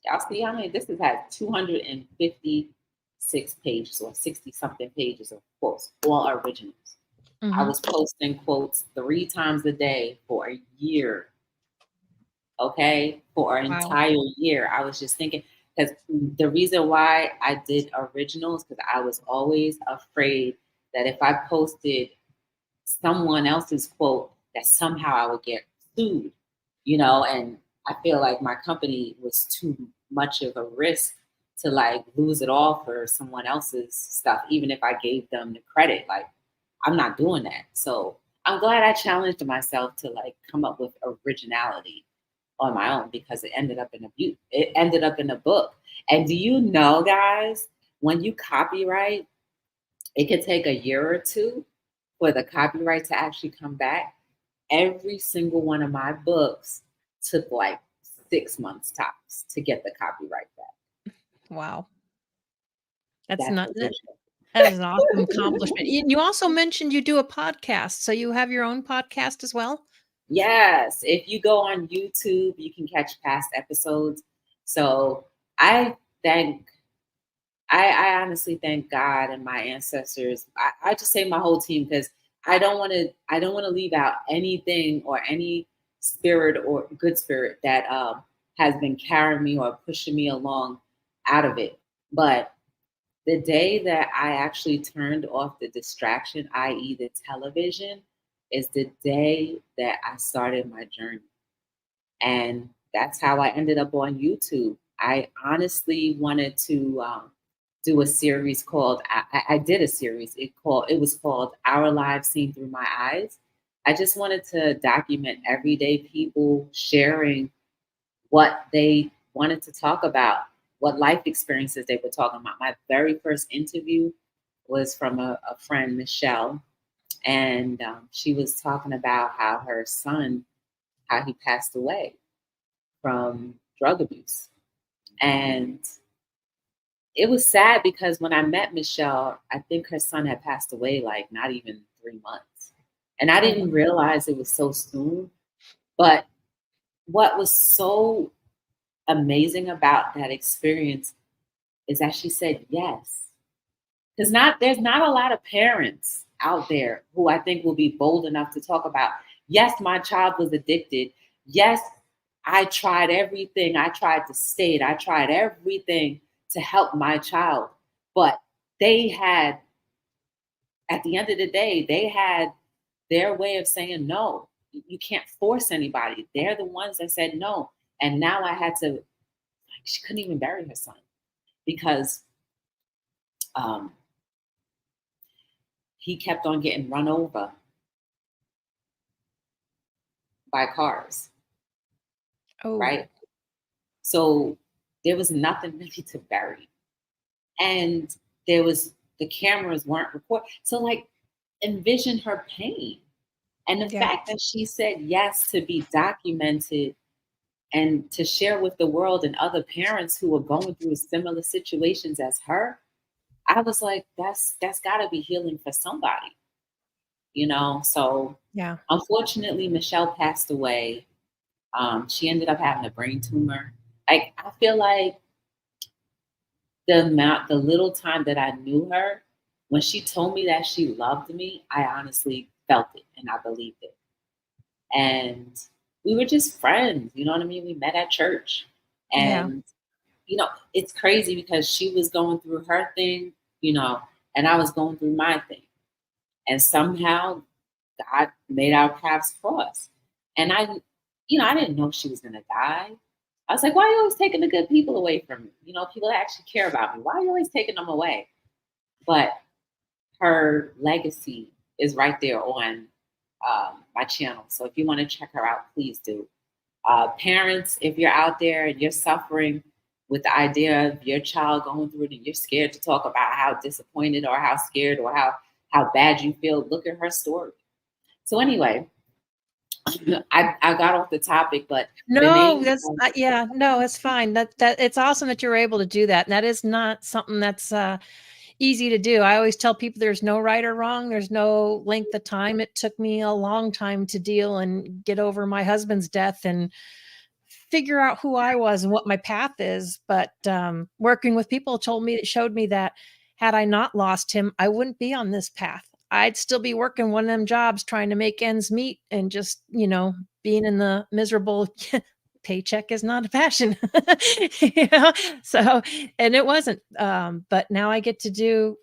[SPEAKER 2] y'all see how many? This has 256 pages or 60 something pages of quotes, all originals. I was posting quotes 3 times a day for a year. Okay, for an entire year. I was just thinking, because the reason why I did originals, because I was always afraid that if I posted someone else's quote, that somehow I would get sued, you know, and I feel like my company was too much of a risk to like lose it all for someone else's stuff, even if I gave them the credit. Like, I'm not doing that. So I'm glad I challenged myself to like come up with originality on my own, because it ended up in it ended up in a book. And do you know, guys, when you copyright, it could take a year or two for the copyright to actually come back. Every single one of my books took like 6 months tops to get the copyright back.
[SPEAKER 1] Wow. That's
[SPEAKER 2] That's
[SPEAKER 1] not that
[SPEAKER 2] original.
[SPEAKER 1] that is an awesome accomplishment. You also mentioned you do a podcast, so you have your own podcast as well?
[SPEAKER 2] Yes, if you go on YouTube, you can catch past episodes. So I thank, I honestly thank God and my ancestors. I just say my whole team, because I don't want to leave out anything or any spirit or good spirit that has been carrying me or pushing me along out of it. But the day that I actually turned off the distraction, i.e., the television, is the day that I started my journey. And that's how I ended up on YouTube. I honestly wanted to do a series called, I did a series. It was called Our Lives Seen Through My Eyes. I just wanted to document everyday people sharing what they wanted to talk about, what life experiences they were talking about. My very first interview was from a friend, Michelle, and she was talking about how her son, how he passed away from drug abuse. And it was sad because when I met Michelle, I think her son had passed away like not even 3 months. And I didn't realize it was so soon. But what was so amazing about that experience is that she said yes. Because there's not a lot of parents out there who I think will be bold enough to talk about, yes, my child was addicted. Yes, I tried everything. I tried to state, I tried everything to help my child. But they had, at the end of the day, they had their way of saying no. You can't force anybody. They're the ones that said no. And now I had to, like, she couldn't even bury her son because um, he kept on getting run over by cars,
[SPEAKER 1] Oh,
[SPEAKER 2] right? So there was nothing really to bury. And the cameras weren't recording. So like, envision her pain. And the
[SPEAKER 1] yeah.
[SPEAKER 2] fact that she said yes to be documented and to share with the world and other parents who were going through similar situations as her, I was like, that's gotta be healing for somebody, you know? So
[SPEAKER 1] Yeah.
[SPEAKER 2] unfortunately, Michelle passed away. She ended up having a brain tumor. Like, I feel like the little time that I knew her, when she told me that she loved me, I honestly felt it and I believed it. And we were just friends, you know what I mean? We met at church.
[SPEAKER 1] Yeah.
[SPEAKER 2] And, it's crazy because she was going through her thing, and I was going through my thing. And somehow God made our paths cross. And I didn't know she was gonna die. I was like, why are you always taking the good people away from me? People that actually care about me. Why are you always taking them away? But her legacy is right there on my channel. So if you want to check her out, please do. Parents, if you're out there and you're suffering with the idea of your child going through it and you're scared to talk about how disappointed or how scared or how bad you feel, look at her story. So anyway, I got off the topic, but the
[SPEAKER 1] No,
[SPEAKER 2] name.
[SPEAKER 1] that's yeah, no, it's fine. That it's awesome that you're able to do that. And that is not something that's easy to do. I always tell people there's no right or wrong. There's no length of time. It took me a long time to deal and get over my husband's death and figure out who I was and what my path is. But working with people showed me that had I not lost him, I wouldn't be on this path. I'd still be working one of them jobs trying to make ends meet and just, being in the miserable paycheck is not a passion. So, and it wasn't. But now I get to do,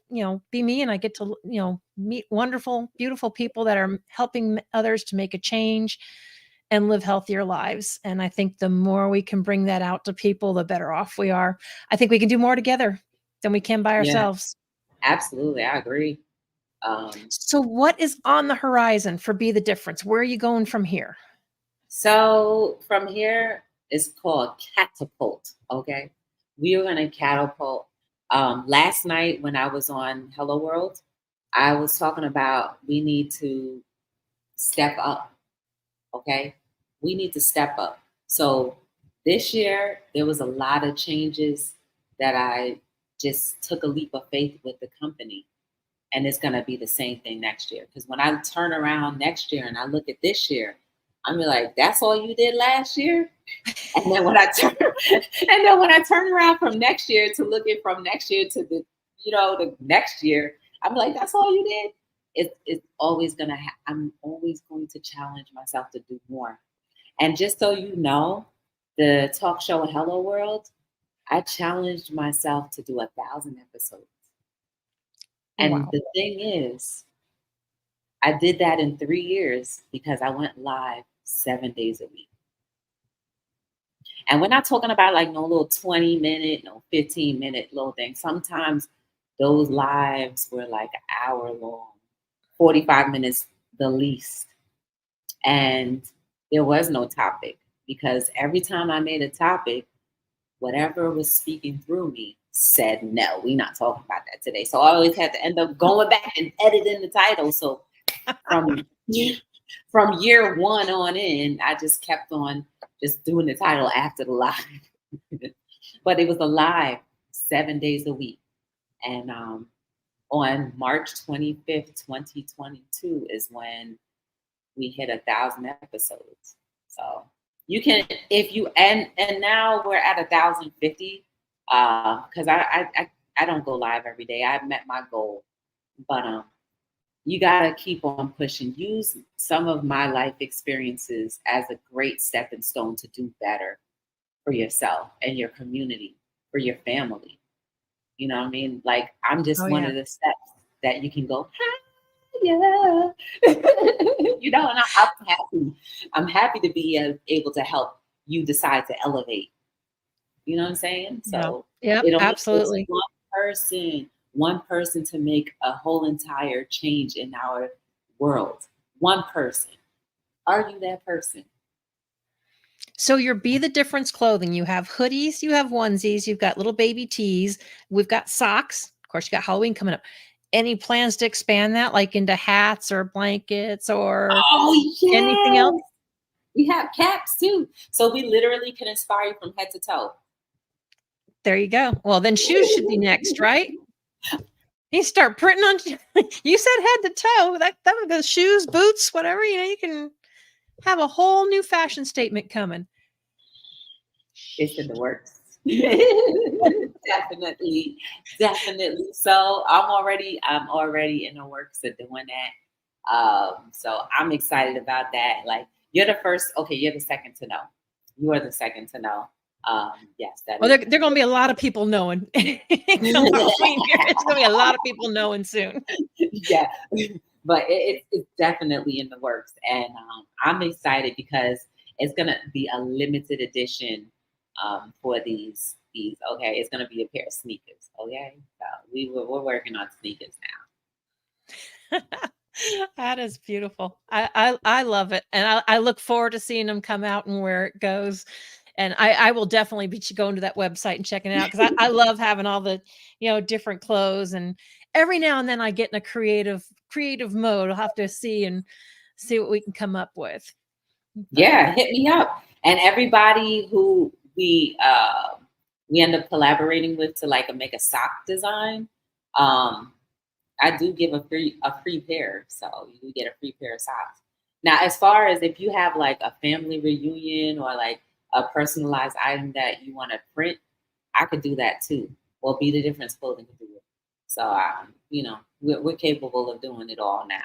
[SPEAKER 1] be me, and I get to, meet wonderful, beautiful people that are helping others to make a change. and live healthier lives. And I think the more we can bring that out to people, the better off we are. I think we can do more together than we can by
[SPEAKER 2] Yeah,
[SPEAKER 1] ourselves.
[SPEAKER 2] absolutely. I agree.
[SPEAKER 1] So what is on the horizon for Be the Difference? Where are you going from here?
[SPEAKER 2] So from here, it's called catapult. Okay. We are going to catapult. Last night when I was on Hello World, I was talking about we need to step up. Okay. We need to step up. So this year, there was a lot of changes that I just took a leap of faith with the company. And it's going to be the same thing next year. Because when I turn around next year and I look at this year, I'm like, that's all you did last year? And then when I turn around from next year to look at from next year to the next year, I'm like, that's all you did? It's always gonna I'm always going to challenge myself to do more. And just so you know, the talk show Hello World, I challenged myself to do 1,000 episodes. And
[SPEAKER 1] Wow.
[SPEAKER 2] the thing is, I did that in 3 years because I went live 7 days a week. And we're not talking about like no little 20-minute, no 15-minute little thing. Sometimes those lives were like an hour long, 45 minutes the least. And there was no topic because every time I made a topic, whatever was speaking through me said, no, we're not talking about that today. So I always had to end up going back and editing the title. So from year one on in, I just kept on just doing the title after the live. But it was a live 7 days a week. And on March 25th, 2022 is when we hit 1,000 episodes. So you can, if you, and now we're at 1,050 because I don't go live every day. I've met my goal, but you got to keep on pushing. Use some of my life experiences as a great stepping stone to do better for yourself and your community, for your family. You know what I mean? Like, I'm just one of the steps that you can go, yeah. And I'm happy. I'm happy to be able to help you decide to elevate. You know what I'm saying? So
[SPEAKER 1] yeah,
[SPEAKER 2] it only
[SPEAKER 1] absolutely.
[SPEAKER 2] takes one person to make a whole entire change in our world. One person. Are you that person?
[SPEAKER 1] So your Be the Difference clothing, you have hoodies, you have onesies, you've got little baby tees, we've got socks. Of course, you got Halloween coming up. Any plans to expand that, like into hats or blankets or anything else?
[SPEAKER 2] We have caps too. So we literally can inspire you from head to toe.
[SPEAKER 1] There you go. Well, then shoes should be next, right? You start printing on, you said head to toe. That would go shoes, boots, whatever, you can have a whole new fashion statement coming.
[SPEAKER 2] It's in the works. Definitely. So I'm already in the works of doing that. So I'm excited about that. Like, you're the first. Okay, you're the second to know. You are the second to know. Yes, that.
[SPEAKER 1] Well, there going to be a lot of people knowing. It's going to be a lot of people knowing soon.
[SPEAKER 2] Yeah, but it's definitely in the works, and I'm excited because it's going to be a limited edition for these. Okay, it's going to be a pair of sneakers. Okay, so we're working on sneakers now.
[SPEAKER 1] That is beautiful. I love it, and I look forward to seeing them come out and where it goes. And I will definitely be going to that website and checking it out because I love having all the different clothes. And every now and then I get in a creative mode. I'll have to see what we can come up with.
[SPEAKER 2] Yeah, hit me up. And everybody who we end up collaborating with to like make a sock design, I do give a free pair, so you do get a free pair of socks. Now, as far as if you have like a family reunion or like a personalized item that you want to print, I could do that too. Well, Be the Difference clothing could do it. So, we're capable of doing it all now.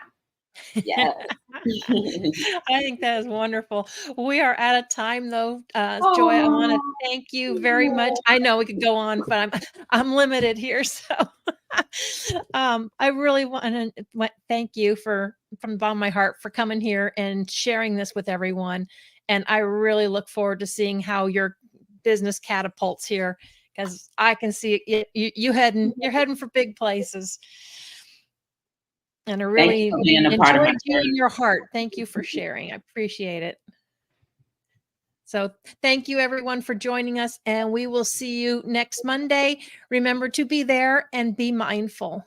[SPEAKER 2] Yeah.
[SPEAKER 1] I think that is wonderful. We are out of time though. Joy, I want to thank you very much. I know we could go on, but I'm limited here. So I really want to thank you from the bottom of my heart for coming here and sharing this with everyone. And I really look forward to seeing how your business catapults here, because I can see you're heading for big places. And I really
[SPEAKER 2] Thank you for being a part of my
[SPEAKER 1] enjoyed you and
[SPEAKER 2] journey.
[SPEAKER 1] your heart. Thank you for sharing. I appreciate it. So thank you everyone for joining us, and we will see you next Monday. Remember to be there and be mindful.